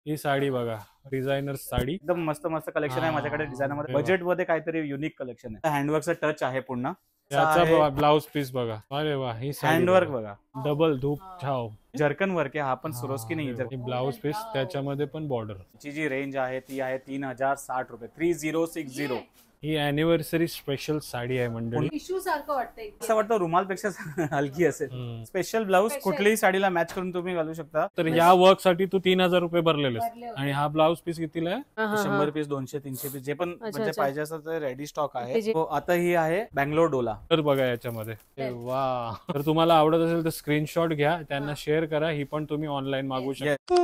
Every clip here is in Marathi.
ही साडी बघा, डिझायनर साडी एकदम मस्त मस्त कलेक्शन आहे माझ्याकडे डिझायनर मध्ये, अरे बजेट मध्ये काहीतरी युनिक कलेक्शन आहे. हँडवर्कचा टच आहे पूर्ण. याचा ब्लाउज पीस बघा. अरे वा, ही साडी हँडवर्क बघा, डबल धूप छाव. जर्कन वर्क आहे हा, पण सुरोस्की नाही. ब्लाउज पीस त्याच्यामध्ये पण बॉर्डर. ची जी रेंज आहे ती आहे 3060 रुपये, 3060. ही अॅनिव्हर्सरी स्पेशल साडी आहे मंडळी. टिश्यू सारखं वाटतंय. असं वाटतं रुमालपेक्षा हलकी असेल. स्पेशल ब्लाऊज कुठलीही साडीला मॅच करून तुम्ही घालू शकता. तर या वर्क साठी तू 3000 रुपये भरलेले. आणि हा ब्लाउज पीस कितीला आहे? 100 पीस, 200, 300 पीस जे पण म्हणजे पाहिजे असं ते रेडी स्टॉक आहे. आता ही आहे बँगलोर डोला. तर बघा याच्यामध्ये वा. तर तुम्हाला आवडत असेल तर स्क्रीनशॉट घ्या, त्यांना शेअर करा. ही पण तुम्ही ऑनलाईन मागवू शकता.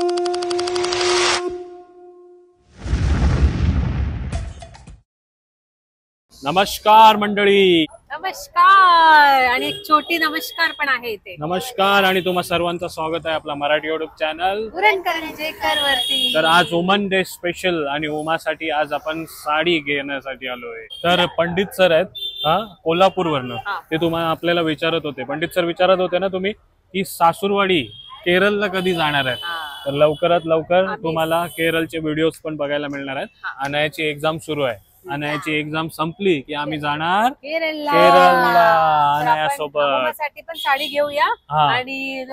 नमस्कार मंडळी. नमस्कार. आणि एक छोटी नमस्कार पण आहे इथे. नमस्कार आणि तुम्हा सर्वांचं स्वागत आहे आपला मराठी युट्यूब चॅनल उरणकरंजेकर वरती. तर आज वुमन डे स्पेशल आणि उमासाठी आज आपण साडी घेण्यासाठी आलोय. तर पंडित सर आहेत कोल्हापूरवरनं. ते तुम्हाला आपल्याला विचारत होते, पंडित सर विचारत होते ना तुम्ही की सासूरवाडी केरळला कधी जाणार आहेत. तर लवकरात लवकर तुम्हाला केरळचे व्हिडिओज पण बघायला मिळणार आहेत. अनायाची एक्झाम सुरू आहे, अनायाची एक्झाम संपली की आम्ही जाणार केरळला अनायासोबत. पण साडी घेऊया आणि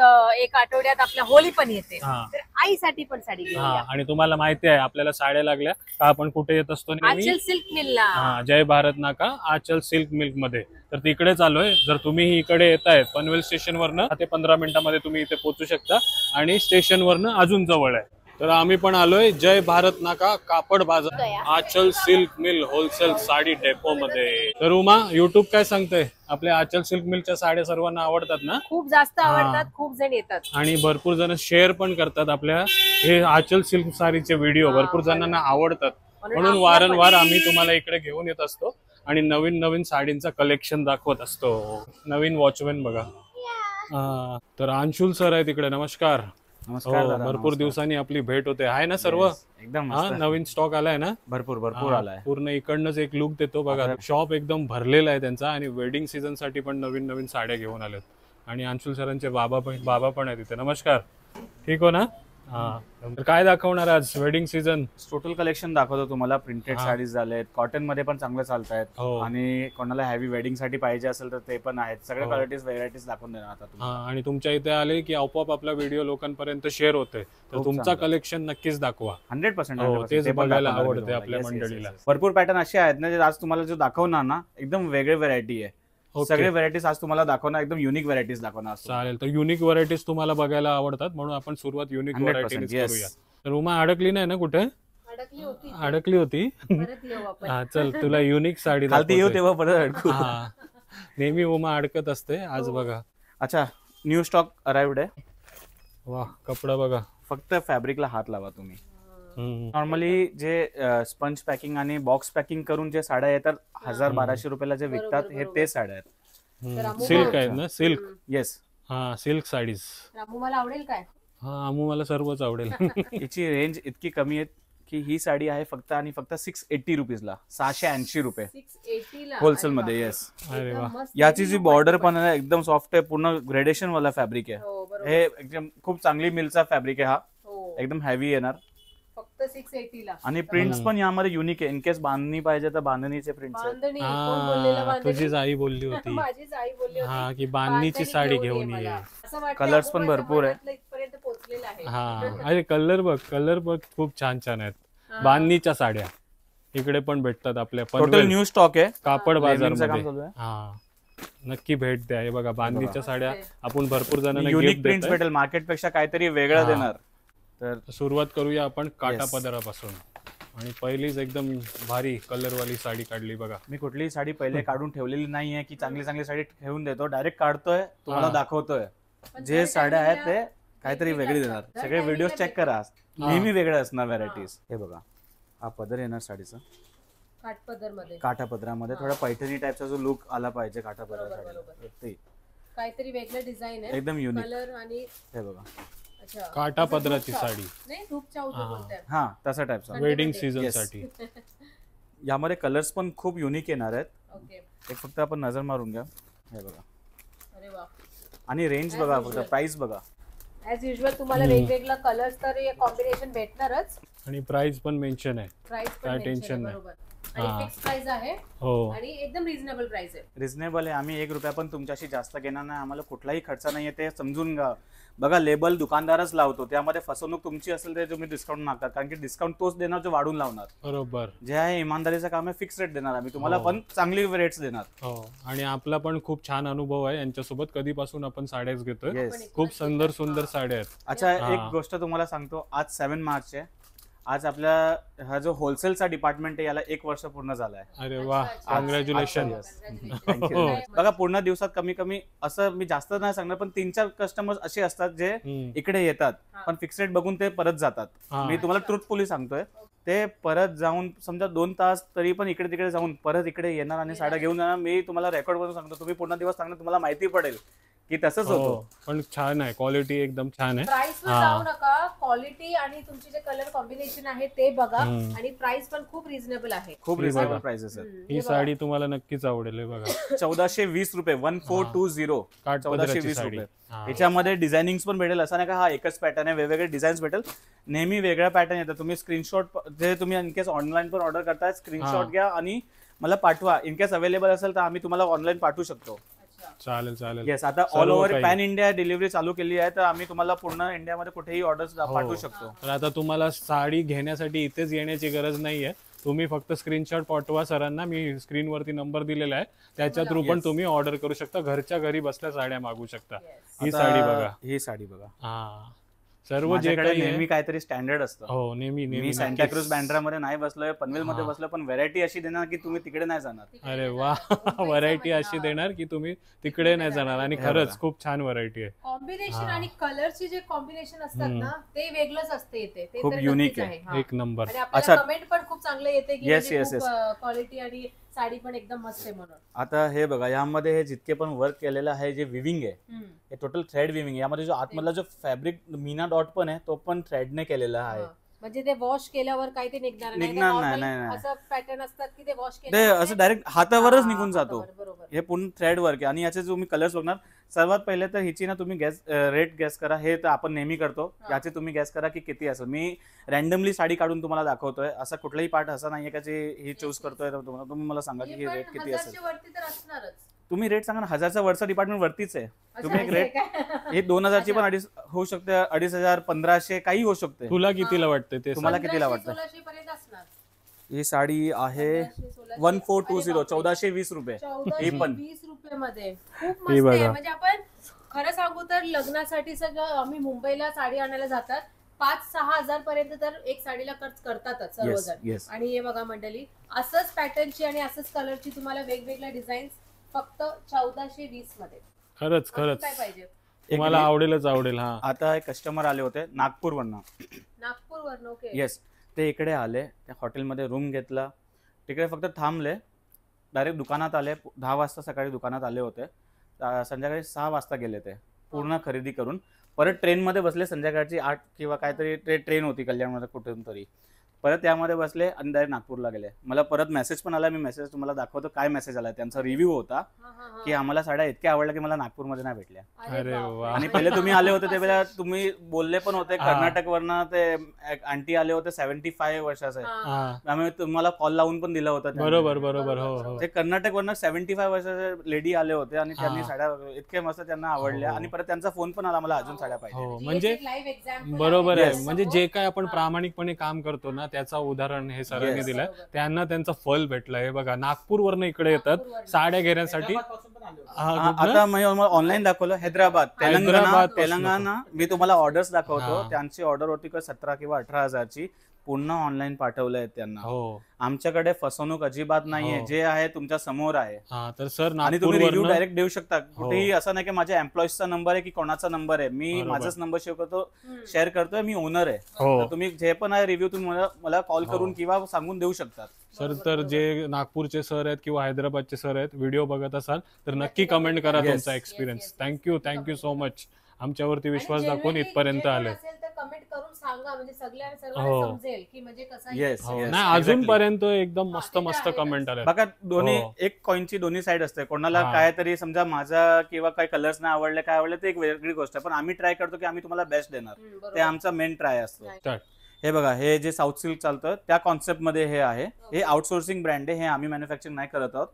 एक आठवड्यात आपल्या होळी पण येते, तर आईसाठी पण साडी घेऊया. आणि तुम्हाला माहिती आहे आपल्याला साड्या लागल्या का आपण कुठे येत असतो आचल सिल्क मिलला. जय भारत नाका आचल सिल्क मिल्क मध्ये. तर तिकडे चालूय. जर तुम्ही इकडे येतायत पनवेल स्टेशन वरनं ते 15 मिनिटांमध्ये तुम्ही इथे पोहोचू शकता आणि स्टेशन वरनं अजून जवळ आहे. तर आम्ही पण आलोय जय भारत नाका कापड बाजार Aachal silk mill wholesale sari depot मध्ये. तर उमा, युट्यूब काय सांगतंय? आपल्या आचल सिल्क मिलच्या साड्या सर्वांना आवडतात ना? खूप जास्त आवडतात, खूप जण येतात आणि भरपूर जण शेअर पण करतात आपल्या हे आचल सिल्क साडीचे व्हिडिओ. भरपूर जणांना आवडतात, म्हणून वारंवार आम्ही तुम्हाला इकडे घेऊन येत असतो आणि नवीन नवीन साडींचा कलेक्शन दाखवत असतो. नवीन वॉचमॅन बघा. तर अंशुल सर आहे तिकडे. नमस्कार. नमस्कार. भरपूर दिवसांनी आपली भेट होते. आहे ना सर्व एकदम नवीन स्टॉक आलाय ना? भरपूर आलाय. पूर्ण इकडनंच एक लुक देतो बघा. शॉप एकदम भरलेला आहे त्यांचा आणि वेडिंग सीझन साठी पण नवीन नवीन साड्या घेऊन आलेत. आणि अंशुल सरांचे बाबा पण आहेत तिथे. नमस्कार. ठीक हो ना? तर काय दाखवणार आज? वेडिंग सीझन टोटल कलेक्शन दाखवतो तुम्हाला. प्रिंटेड साडीज झालेत, कॉटन मध्ये पण चांगले चालत आहेत. आणि कोणाला हेवी वेडिंग साठी पाहिजे असेल तर ते पण आहेत. सगळे क्वालिटीज व्हेरायटीज दाखवून देणार आता. आणि तुमच्या इथे आले की आपोआप आपला व्हिडिओ लोकांपर्यंत शेअर होते. तर तुमचा कलेक्शन नक्कीच दाखवा. 100%. तेच बघायला आवडते आपल्या मंडळीला. भरपूर पॅटर्न असे आहेत ना जे आज तुम्हाला जो दाखवणार ना एकदम वेगळे व्हेरायटी आहे. सगळे व्हरायटीज आज तुम्हाला दाखवणार, एकदम युनिक व्हरायटीज दाखवणार. चालेल. तर युनिक व्हरायटीज तुम्हाला बघायला आवडतात म्हणून आपण सुरुवात युनिक व्हरायटीज करूया. तर उमा अडकली नाही ना कुठे? अडकली होती. चल तुला युनिक साडी येऊ तेव्हा परत अडकू. नेहमी उमा अडकत असते. आज बघा. अच्छा, न्यू स्टॉक अराइव्ड आहे. वा, कपडा बघा. फक्त फॅब्रिकला हात लावा तुम्ही. नॉर्मली जे स्पंज पॅकिंग आणि बॉक्स पॅकिंग करून जे साड्या येतात 1000-1200 रुपयाला जे विकतात हे ते साड्या आहेत. सिल्क आहेत ना? सिल्क. येस. Silk sarees. मला आवडेल काय? आमू मला सर्वच आवडेल. याची रेंज इतकी कमी आहे की ही साडी आहे फक्त आणि फक्त 680 रुपीजला. 680 रुपये होलसेल मध्ये. येस. अरे वा. याची जी बॉर्डर पण आहे एकदम सॉफ्ट आहे, पूर्ण ग्रेडेशन वाला फॅब्रिक आहे. हे एकदम खूप चांगली मिलचा फॅब्रिक आहे हा. एकदम हेवी येणार. फक्त 680 ला. आणि प्रिंट्स पण यामध्ये युनिक आहे. इनकेस बांधणी पाहिजे तर बांधणीचे प्रिंट्स आहेत. तुझीच आई बोलली होती. माझीच आई बोलली होती की बांधणीची साडी घेऊन ये. कलर्स पण भरपूर आहे. अरे कलर बघ खूप छान छान आहेत. बांधणीच्या साड्या इकडे पण भेटतात आपल्या. टोटल न्यू स्टॉक आहे कापड बाजार मध्ये. नक्की भेट द्या. हे बघा बांधणीच्या साड्या आपण भरपूर जणांना युनिक प्रिंट्स भेटेल. मार्केट पेक्षा काहीतरी वेगळं देणार. तर सुरुवात करूया आपण काटा पदरापासून. आणि पहिलीच एकदम भारी कलरवाली साडी काढली बघा. मी कुठलीही साडी पहिले काढून ठेवलेली नाहीये की चांगली चांगली साडी ठेवून देतो. डायरेक्ट काढतोय, तुम्हाला दाखवतोय. जे साड्या आहेत ते काहीतरी वेगळी देणार. सगळे व्हिडिओ चेक करा, नेहमी वेगळे असणार व्हरायटीज. हे बघा, हा पदर येणार साडीचा काठा पदरामध्ये. थोडा पैठणी टाइपचा जो लुक आला पाहिजे काठा पदरासाठी. काहीतरी वेगळं डिझाइन आहे, एकदम युनिक. आणि हे बघा काठा पदराची साडी. हा तसा टाइपचा वेडिंग सीझन साठी. यामध्ये कलर्स पण खूप युनिक येणार आहेत. एक फक्त आपण नजर मारून घ्या. हे बघा. आणि रेंज बघा, फक्त प्राइस बघा. ऍज युजल तुम्हाला वेगवेगळा कलर्स तर कॉम्बिनेशन भेटणारच आणि प्राइस पण मेन्शन आहे. प्राइस काय पण टेन्शन नाही. बरोबर आणि फिक्स प्राइस आहे हो आणि एकदम रिझनेबल प्राइस आहे. रिझनेबल आहे. आम्ही 1 रुपया पण तुमच्याशी जास्त घेणार नाही. आम्हाला कुठलाही खर्च नाहीये, ते समजून घ्या. बघा लेबल दुकानदारच लावतो, त्यामध्ये फसवणूक तुमची असेल तर तुम्ही डिस्काउंट मागतात, कारण की डिस्काउंट तोच देणार जो वाढून लावणार. बरोबर. जे आहे इमानदारीचं काम आहे, फिक्स रेट देणार आम्ही तुम्हाला, पण चांगली रेट्स देणार. हो आणि आपला पण खूप छान अनुभव आहे यांच्यासोबत. कधीपासून आपण साड्याच घेतोय. येस. खूप सुंदर सुंदर साड्या आहेत. अच्छा, एक गोष्ट तुम्हाला सांगतो, आज 7 मार्च आहे. आज आपल्या हा जो होलसेलचा डिपार्टमेंट आहे याला 1 वर्ष पूर्ण झालाय. अरे वा, कॉंग्रॅच्युलेशन. थँक्यू. बघा पूर्ण दिवसात कमी कमी असं मी जास्त नाही सांगणार, पण 3-4 कस्टमर्स असे असतात जे इकडे येतात पण फिक्स रेट बघून ते परत जातात. मी तुम्हाला ट्रूथफुली सांगतोय, ते परत जाऊन समजा 2 तास तरी पण इकडे तिकडे जाऊन परत इकडे येणार आणि साड्या घेऊन जाणार. मी तुम्हाला रेकॉर्ड करून सांगतो, तुम्ही पूर्ण दिवस सांगणार तुम्हाला माहिती पडेल की तसंच होतं. पण छान आहे, क्वालिटी एकदम छान आहे. प्राइस वर जाऊ नका, क्वालिटी आणि तुमचे जे कलर कॉम्बिनेशन आहे ते बघा आणि प्राइस पण खूप रिझनेबल आहे. खूप रिझनेबल प्राइसेस आहेत. ही साडी तुम्हाला नक्कीच आवडेल. हे बघा 1420 रुपये, 1420, काठपदराची 1420 साडी. रुपये. याच्यामध्ये डिझायनिंग पण भेटेल, असं नाही का हा एकच पॅटर्न आहे, वेगवेगळे डिझाईन्स भेटेल. नेहमी वेगळा पॅटर्न येतं. तुम्ही स्क्रीनशॉट जे तुम्ही इनकेस ऑनलाईन पण ऑर्डर करताय, स्क्रीनशॉट घ्या आणि मला पाठवा. इनकेस अवेलेबल असेल तर आम्ही तुम्हाला ऑनलाईन पाठवू शकतो. चालेल चालेल. येस, आता all over pan India delivery चालू केली आहे, तर आम्ही तुम्हाला पूर्ण इंडियामध्ये कुठेही ऑर्डर पाठवू शकतो. तर आता तुम्हाला साडी घेण्यासाठी इथेच येण्याची गरज नाहीये. तुम्ही फक्त स्क्रीनशॉट पाठवा सरांना. मी स्क्रीनवरती नंबर दिलेला आहे, त्याच्या थ्रू पण तुम्ही ऑर्डर करू शकता. घरच्या घरी बसल्या साड्या मागू शकता. ही साडी बघा, ही साडी बघा. हा सर्व जे काही नेहमी काहीतरी स्टँडर्ड असतं. हो नेहमी मी सांता क्रूज बँड्रामध्ये नाही बसलोय, पनवेल मध्ये बसलोय, पण व्हरायटी अशी देणार की तुम्ही तिकडे नाही जाणार. अरे वा, व्हरायटी अशी देणार की तुम्ही तिकडे नाही जाणार. आणि खरंच खूप छान व्हरायटी आहे. कॉम्बिनेशन आणि कलरचे जे कॉम्बिनेशन असतात ना ते वेगळंच असते इथे. ते खूप तर युनिक नक्कीच आहे. एक नंबर. आणि आपल्याला कमेंट पण खूप चांगले येते की Yes, yes, क्वालिटी आणि साडी पण एकदम मस्त आहे म्हणून. आता हे बघा, यामध्ये हे जितके पण वर्क केलेलं आहे, जे विविंग आहे हे टोटल थ्रेड विविंग. यामध्ये जो आतमधला जो फॅब्रिक मीना डॉट पण आहे तो पण थ्रेडने केलेला आहे. म्हणजे ते वॉश केल्यावर काही ते निघणार नाही. असं पॅटर्न असतात की ते वॉश ते केल्यावर असं डायरेक्ट हातावरच निघून जातो. बरोबर. हे पूर्ण थ्रेड वर्क आहे. आणि याचे तुम्ही कलर्स बघणार, सर्वात पहिले तर हिची ना तुम्ही रेट गॅस करा. हे तर आपण नेहमी करतो. याचे तुम्ही गॅस करा की किती असेल. मी रॅन्डमली साडी काढून तुम्हाला दाखवतोय. असा कुठलाही पार्ट असा नाहीये का जे ही चूज करतोय. तुम्ही मला सांगा की हे रेट किती असेल. तुम्ही रेट सांगा ना. 1000चा वरचा डिपार्टमेंट वरतीच आहे. तुम्ही एक रेट, हे 2000ची पण अडीच होऊ शकते, 2500, 1500 काही होऊ शकते. तुला कितीला वाटतं ते? तुम्हाला कितीला वाटतं? ही साडी आहे 1420, 1420 रुपये. ही पण 20 रुपये खूप मस्त आहे. म्हणजे आपण खरं सांगू तर लग्नासाठी सगळं आम्ही मुंबईला साडी आणायला जातात, 5-6 हजार पर्यंत तर एक साडीला खर्च करतातच सर्वजण. आणि हे बघा मंडळी, असंच पॅटर्नची आणि असंच कलरची तुम्हाला वेगवेगळ्या डिझाईन फक्त 1420 मध्ये. खरंच काय पाहिजे तुम्हाला आवडेलच आवडेल. हा, आता एक कस्टमर आले होते नागपूरवरनं. नागपूरवरनं? ओके. येस, ते इकडे आले, त्या हॉटेलमध्ये रूम घेतला, तिकडे फक्त थांबले, डायरेक्ट दुकानात आले. 10 वाजता सकाळी दुकानात आले होते, संध्याकाळी 6 वाजता गेले ते पूर्ण खरेदी करून. परत ट्रेनमध्ये बसले, संध्याकाळची 8 किंवा काहीतरी ट्रेन होती कल्याणमध्ये कुठून तरी. परत त्यामध्ये बसले आणि डायरेक्ट नागपूरला गेले. मला परत मेसेज पण आला. मी मेसेज तुम्हाला दाखवतो काय मेसेज आला. त्यांचा रिव्ह्यू होता की आम्हाला साड्या इतक्या आवडल्या की मला नागपूरमध्ये नाही भेटल्या. अरे वा. आणि पहिले तुम्ही आले होते त्यावेळेला तुम्ही बोलले पण होते, कर्नाटक वरनं ते आंटी आले होते, 75 वर्षाचे. त्यामुळे तुम्हाला कॉल लावून पण दिला होता. बरोबर बरोबर. हो, ते कर्नाटक वरनं 75 वर्षाचे लेडी आले होते आणि त्यांनी साड्या इतक्या मस्त त्यांना आवडल्या. आणि परत त्यांचा फोन पण आला, मला अजून साड्या पाहिजे. म्हणजे बरोबर आहे. म्हणजे जे काय आपण प्रामाणिकपणे काम करतो ना त्याचा उदाहरण हे सरांनी दिलंय. त्यांना त्यांचं फल भेटलं. हे बघा, नागपूरवरनं इकडे येतात साड्या घेण्यासाठी. आता मी ऑनलाईन दाखवलं, हैदराबाद, तेलंगणा. मी तुम्हाला ऑर्डर्स दाखवतो. त्यांची ऑर्डर होती 17 किंवा 18 हजारची. पुन्हा ऑनलाईन पाठवलंय त्यांना. आमच्याकडे फसवणूक अजिबात नाहीये, जे आहे तुमच्या समोर आहे. तर सर, आणि तुम्ही रिव्ह्यू डायरेक्ट देऊ शकता. कुठेही असं नाही की माझ्या एम्प्लॉईजचा नंबर आहे की कोणाचा नंबर आहे. मी माझाच नंबर शेअर करतोय. मी ओनर आहे. तर तुम्ही जे पण आहे रिव्ह्यू तुम्ही मला कॉल करून किंवा सांगून देऊ शकतात. सर, तर जे नागपूरचे सर आहेत किंवा हैदराबादचे सर आहेत, व्हिडिओ बघत असाल तर नक्की कमेंट करा तुमचा एक्सपिरियन्स. Thank you so much. आमच्यावरती विश्वास दाखवून इथपर्यंत आले. कमेंट करून सांगा म्हणजे सर्वांना समजेल की म्हणजे कसं नाही अजूनपर्यंत एकदम मस्त मस्त कमेंट आले बघा. दोन्ही एक कॉइनची दोन्ही साइड असते. कोणाला काय तरी समजा माझा किंवा काही कलर्स नाही आवडले काय आवडले ते एक वेगळी गोष्ट आहे, पण आम्ही ट्राय करतो की आम्ही तुम्हाला बेस्ट देणार. ते आमचा मेन ट्राय असतो. हे बघा, हे जे साऊथ सिल्क चालतं त्या कॉन्सेप्ट मध्ये हे आहे. हे आउटसोर्सिंग ब्रँड आहे, हे आम्ही मॅन्युफॅक्चरिंग नाही करत आहोत,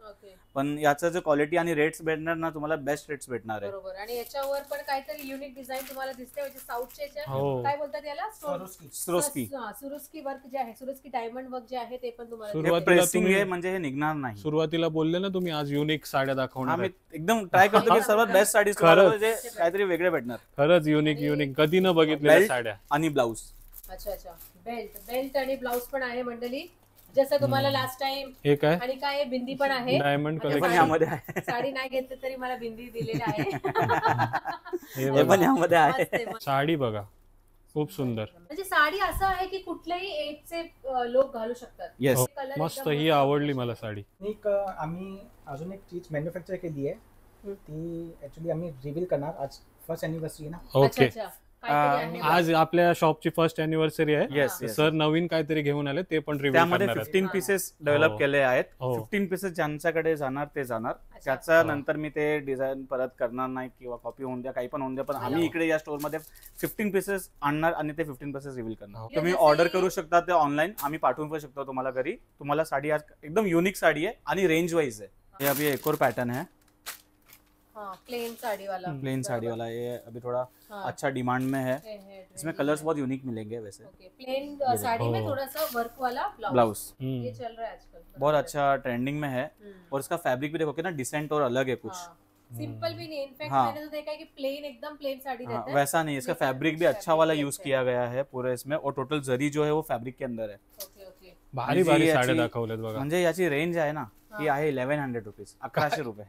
पण याचं जे क्वालिटी आणि रेट्स भेटणार ना तुम्हाला बेस्ट रेट्स भेटणार आहे. बरोबर. आणि याच्यावर पण काहीतरी युनिक डिझाइन तुम्हाला दिसते म्हणजे साऊथचे काय बोलतात याला सुरुस्की वर्क जे आहे, सुरुस्की डायमंड वर्क जे आहे ते पण तुम्हाला प्रेसिंग आहे म्हणजे हे निघणार नाही. सुरुवातीला बोलले ना तुम्ही आज युनिक साड्या दाखवणार. आम्ही एकदम ट्राय करतो की सर्वात बेस्ट साडी काहीतरी वेगळे भेटणार. खरंच युनिक कधी न बघितलेल्या साड्या आणि ब्लाऊज. अच्छा बेल्ट आणि ब्लाऊज पण आहे मंडळी, जसं तुम्हाला लास्ट टाइम. हे काय आणि काय बिंदी पण आहे डायमंड कलेक्शन यामध्ये आहे. साडी नाही घेतली तरी मला बिंदी दिलेली आहे. हे पण यामध्ये आहे. साडी बघा खूप सुंदर. म्हणजे साडी असं आहे की कुठल्याही एजचे लोक घालू शकतात. येस, मस्त. ही आवडली मला साडी. आम्ही अजून एक चीज मॅन्युफॅक्चर केली आहे, ती ऍक्च्युली आम्ही रिव्हील करणार. आज फर्स्ट अॅनिव्हर्सरी ना. ओके. आज आपल्या शॉपची फर्स्ट अॅनिव्हर्सरी आहे. सर नवीन काहीतरी घेऊन आले ते पण रिव्ह्यू त्यामध्ये 15 पीसेस डेव्हलप केले आहेत. 15 पीसेस ज्यांच्याकडे जाणार ते जाणार. त्याच्या नंतर मी ते डिझाईन परत करणार नाही किंवा कॉपी होऊन द्या काही पण होऊन द्या, पण आम्ही इकडे या स्टोर मध्ये 15 पीसेस आणणार आणि ते 15 पीसेस रिव्हील करणार. तुम्ही ऑर्डर करू शकता ते ऑनलाईन, आम्ही पाठवून पण शकतो तुम्हाला घरी. तुम्हाला साडी आज एकदम युनिक साडी आहे आणि रेंज वाइज है. ये अभी एक और पैटर्न है, प्लेन साड़ी वाला. ये अभी थोड़ा अच्छा डिमांड में है. इसमें कलर्स बहुत यूनिक मिलेंगे. वैसे प्लेन साड़ी में थोड़ा सा वर्क वाला ब्लाउज ये चल रहा है आजकल, बहुत अच्छा ट्रेंडिंग में है. और इसका फैब्रिक भी देखोगे ना डिसेंट और अलग है कुछ. सिंपल भी नहीं. इनफैक्ट मैंने तो देखा है कि प्लेन एकदम प्लेन साड़ी रहता है, वैसा नहीं. इसका फैब्रिक भी अच्छा वाला यूज किया गया है पूरे इसमें, और टोटल जरी जो है वो फैब्रिक के अंदर है. भारी भारी साड्या दाखवल्यात बघा. म्हणजे याची रेंज आहे ना ही आहे 1100 रुपीज. 1100 रुपये.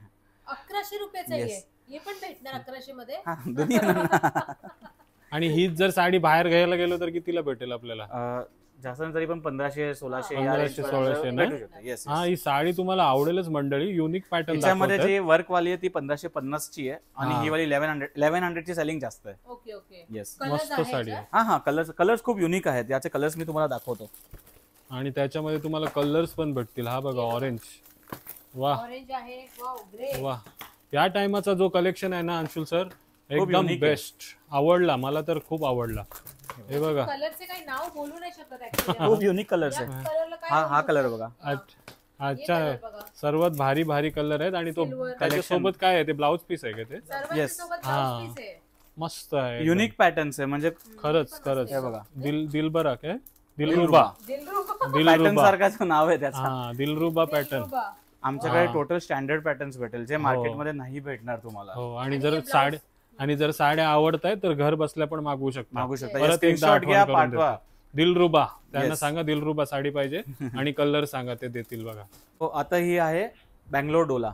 1100 रुपयाचं आहे हे पण भेटणार 1100 मध्ये. आणि हीच जर साडी बाहेर घ्यायला गेलो तर कितीला भेटेल आपल्याला? जास्त तरी पण 1500 1600 1500-1600. हा, ही साडी तुम्हाला आवडेलच मंडळी. Unique pattern. त्याच्यामध्ये जी वर्क वाली आहे ती 1550 ची आहे आणि ही वाली 1100 ची सेलिंग जास्त आहे. Okay okay. येस, मस्त साडी आहे. हा कलर्स खूप युनिक आहेत. याचे कलर्स मी तुम्हाला दाखवतो. आणि त्याच्यामध्ये तुम्हाला कलर्स पण भेटतील. हा बघा ऑरेंज. वा ऑरेंज आहे. Wow grey. वा, या टाइमाचा जो कलेक्शन आहे ना अंशुल सर एकदम बेस्ट. आवडला मला तर खूप आवडला. हे बघा कलरचे काही नाव बोलू नाही शकत ऍक्च्युअली. खूप युनिक कलर्स आहे. हा कलर बघा. अच्छा, सर्वात भारी भारी कलर आहेत. आणि तो त्याच्यासोबत काय आहे ते ब्लाउज पीस आहे का ते? येस, मस्त आहे. युनिक पॅटर्न्स आहे म्हणजे खरंच. हे बघा दिलबरा काय दिलरुबा पॅटर्न सारखाच नाव आहे त्याचं. हा, दिलरुबा पॅटर्न. आमच्याकडे टोटल स्टँडर्ड पॅटर्न्स भेटेल जे मार्केटमध्ये नाही भेटणार तुम्हाला. हो, आणि जर साड्या आवडत आहेत तर घर बसल्या पण मागवू शकता. परत स्क्रीनशॉट घ्या, पाठवा. दिलरुबा त्यांना सांगा दिलरुबा साडी पाहिजे आणि कलर सांगा ते देतील बघा. हो, आता ही आहे बँगलोर डोला.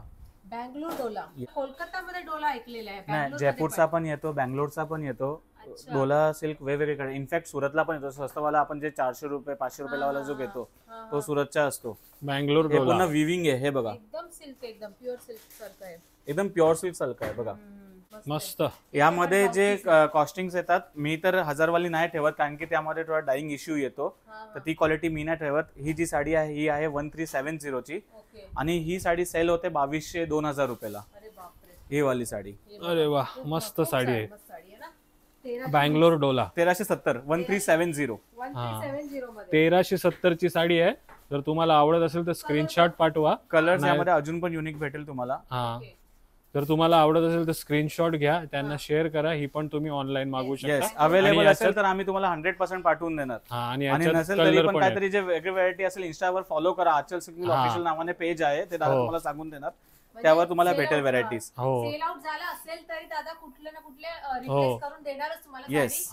कोलकातामध्ये डोला ऐकलेला आहे. नाही, जयपूरचा पण येतो, बँगलोरचा पण येतो. डोला सिल्क वेगवेगळे. इनफॅक्ट सुरतला पण येतो. स्वस्तवाला आपण जे 400 रुपये 500 रुपये वाला जो घेतो तो सुरतचा असतो. बँगलोर डोला पूर्ण विविंग आहे. हे बघा एकदम सिल्क, एकदम प्युअर सिल्क सारखं आहे. एकदम प्युअर सिल्क सारखं आहे बघा. मस्त. यामध्ये जे कॉस्टिंग्स येतात मी तर 1000 वाली नाही ठेवत कारण की त्यामध्ये थोडा डाईंग इश्यू येतो, तर ती क्वालिटी मी नाही ठेवत. ही जी साडी आहे ही आहे 1370 ची आणि ही साडी सेल होते 2200-2000 रुपयाला. ही वाली साडी. अरे वा, मस्त साडी आहे. बँगलोर डोला 1370 1370. 1370 ची साडी आहे. जर तुम्हाला आवडत असेल तर स्क्रीनशॉट पाठवा. कलर्स यामध्ये अजून पण युनिक भेटेल तुम्हाला. हा, जर तुम्हाला आवडत असेल तर स्क्रीनशॉट घ्या, त्यांना शेअर करा. ही पण तुम्ही ऑनलाईन मागवू शकता. अवेलेबल असेल तर आम्ही तुम्हाला 100% पाठवून देणार. आणि नसेल तरी पण काहीतरी जे वेगळी व्हरायटी असेल इंस्टावर फॉलो करा. आचल सिल्क मिल ऑफिशियल नावाने पेज आहे, ते दादा तुम्हाला सांगून देणार. त्यावर तुम्हाला भेटेल व्हरायटीज. सेल आउट झाला असेल तरी दादा कुठले ना कुठले रिप्लेस करून देणारच तुम्हाला. येस,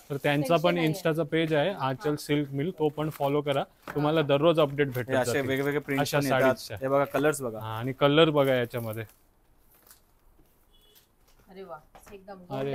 तर त्यांचा पण इन्स्टाचा पेज आहे आचल सिल्क मिल, तो पण फॉलो करा. तुम्हाला दररोज अपडेट भेटेल. असे वेगवेगळे प्रिंट्स येतात. हे बघा कलर्स बघा. आणि कलर बघा याच्यामध्ये. अरे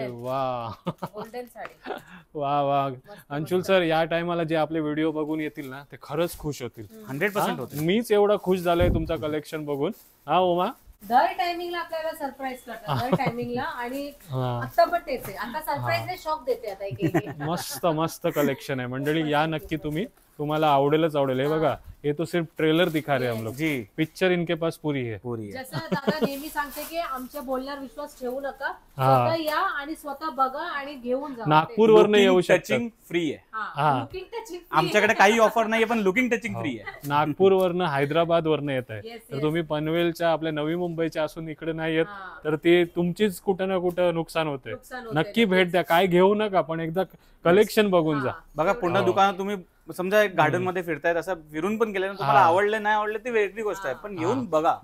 वा, गोल्डन साडी. वा. अंशुल सर या टायमाला जे आपले व्हिडिओ बघून येतील ना ते खरंच खुश होतील. 100% होतील. मीच एवढा खुश झालोय तुमचा कलेक्शन बघून. हा उमा, दर टायमिंगला आपल्याला सरप्राईज करतात, दर टायमिंगला. आणि आता पण तेच आहे, आता सरप्राईज शॉक देते आता एक. मस्त मस्त कलेक्शन आहे मंडळी, या नक्की तुम्ही, तुम्हाला आवडेलच आवडेल. हे बघा, हे तो सिर्फ ट्रेलर दिखा रहे हम लोग जी, पिक्चर इनके पास पूरी है. जसं दादा नेहमी सांगते की आमच्या बोलण्यावर विश्वास ठेवू नका, स्वतः या आणि स्वतः बघा आणि घेऊन जा. नागपूर वरनं येऊ टचिंग फ्री आहे, आमच्याकडे काही ऑफर नाही पण लुकिंग टचिंग फ्री आहे. नागपूर वरनं, हैदराबाद वरनं येत आहे, तर तुम्ही पनवेलच्या आपल्या नवी मुंबईच्या असून इकडे नाही येत तर ते तुमचीच कुठं ना कुठं नुकसान होते. नक्की भेट द्या, काय घेऊ नका पण एकदा कलेक्शन बघून जा. बघा पूर्ण दुकानात तुम्ही समजा एक गार्डन मध्ये फिरतायत, असं फिरून पण गेले ना, तुम्हाला आवडले नाही आवडले ती वेगळी गोष्ट आहे, पण येऊन बघा,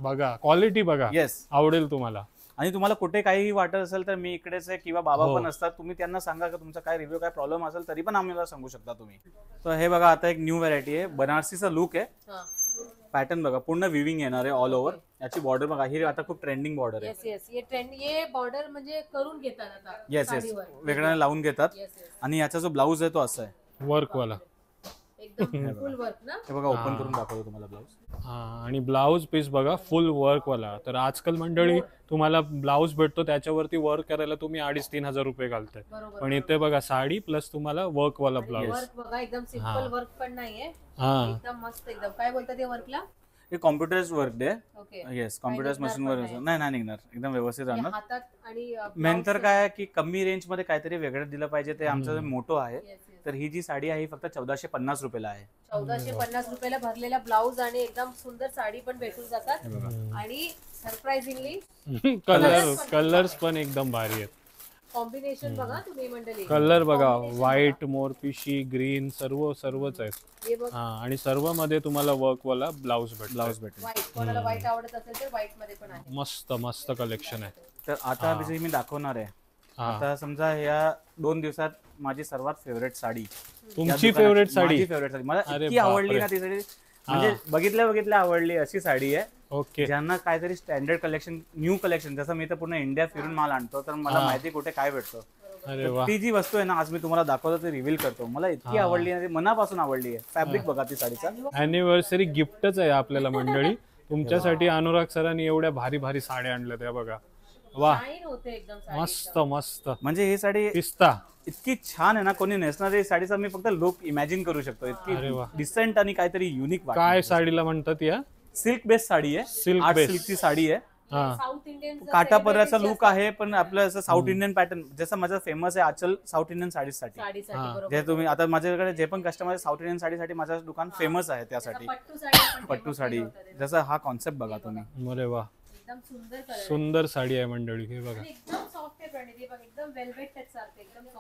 क्वालिटी बघा, येस आवडेल तुम्हाला. आणि तुम्हाला कुठे काही वाटत असेल तर मी इकडेच आहे किंवा बाबा पण असतात, तुम्ही त्यांना सांगा की तुमचा काय रिव्ह्यू काय प्रॉब्लेम असेल तरी पण आम्हाला सांगू शकता तुम्ही. तर हे बघा, आता एक न्यू व्हरायटी आहे, बनारसीचा लुक आहे, पॅटर्न बघा पूर्ण विविंग येणार आहे ऑल ओव्हर. याची बॉर्डर बघा, ही आता खूप ट्रेंडिंग बॉर्डर आहे. ये बॉर्डर म्हणजे करून घेतात आता, येस वेगळ्या लावून घेतात. आणि याचा जो ब्लाऊज आहे तो असा आहे वर्क वाला, एकदम फुल वर्क ना. हे बघा ओपन करून दाखवतो तुम्हाला ब्लाऊज. आणि ब्लाऊज पीस बघा फुल वर्क वाला. तर आजकाल मंडळी तुम्हाला ब्लाऊज भेटतो त्याच्यावरती वर्क करायला तुम्ही 2,500-3,000 रुपये घालताय, पण इथे बघा साडी प्लस तुम्हाला वर्क वाला ब्लाऊज. वर्क बघा, एकदम सिंपल वर्क पण नाहीये, एकदम मस्त. एकदम काय बोलतात या वर्कला? हे कॉम्प्युटर्स वर्क आहे, येस कॉम्प्युटर्स मशीन वर नाही निघणार, एकदम व्यवस्थित राहणार. हातात. आणि मेन तर काय आहे की कमी रेंज मध्ये काहीतरी वेगळं दिलं पाहिजे, ते आमचा मोटो आहे. तर ही जी साडी आहे फक्त 1450 रुपयाला आहे. 1450 रुपयाला भरलेला ब्लाऊज आणि एकदम सुंदर साडी पण भेटून जातात. आणि सरप्राइझिंगली कलर्स पण एकदम भारी आहेत. कॉम्बिनेशन बघा तुम्ही मंडळी, कलर बघा, व्हाईट, मोरपिशी, ग्रीन, सर्वच आहेत. आणि सर्व मध्ये तुम्हाला वर्क वाला ब्लाऊज भेटेल. कोणाला व्हाईट आवडत असेल तर व्हाईट मध्ये पण आहे. मस्त कलेक्शन आहे. तर आता मी दाखवणार आहे. आता समजा या 2 दिवसात माझी सर्वात फेवरेट साडी, तुमची फेवरेट साडी, मला इतकी आवडली ना ती साडी, म्हणजे बघितल्या आवडली अशी साडी आहे. ओके, ज्यांना काहीतरी स्टँडर्ड कलेक्शन, न्यू कलेक्शन, जसं मी तर पूर्ण इंडिया फिरून माल आणतो तर मला माहिती कुठे काय भेटतो. ती जी वस्तू आहे ना आज मी तुम्हाला दाखवतो ते रिव्हील करतो. मला इतकी आवडली ना, मनापासून आवडली आहे. फॅब्रिक बघा ती साडीचा, अॅनिव्हर्सरी गिफ्टच आहे आपल्याला मंडळी. तुमच्यासाठी अनुराग सरांनी एवढ्या भारी साड्या आणल्या त्या बघा. वा, मस्त. म्हणजे ही साडी पिस्ता इतकी छान आहे ना, कोणी नेसणारी साडीचा मी फक्त लुक इमॅजिन करू शकतो. इतकी डिसेंट आणि काहीतरी युनिक. काय साडीला म्हणतात या? सिल्क बेस्ड साडी आहे, सिल्कची साडी आहे. साऊथ इंडियन काठापदराचा लुक आहे, पण आपलं असं साऊथ इंडियन पॅटर्न जसं माझं फेमस आहे आचल साऊथ इंडियन साडीसाठी. जे तुम्ही आता माझ्याकडे जे पण कस्टमर साऊथ इंडियन साडीसाठी माझं दुकान फेमस आहे त्यासाठी. पट्टू साडी, जसा हा कॉन्सेप्ट बघा तुम्ही. अरे वा, सुंदर साडी आहे मंडळी. हे बघा,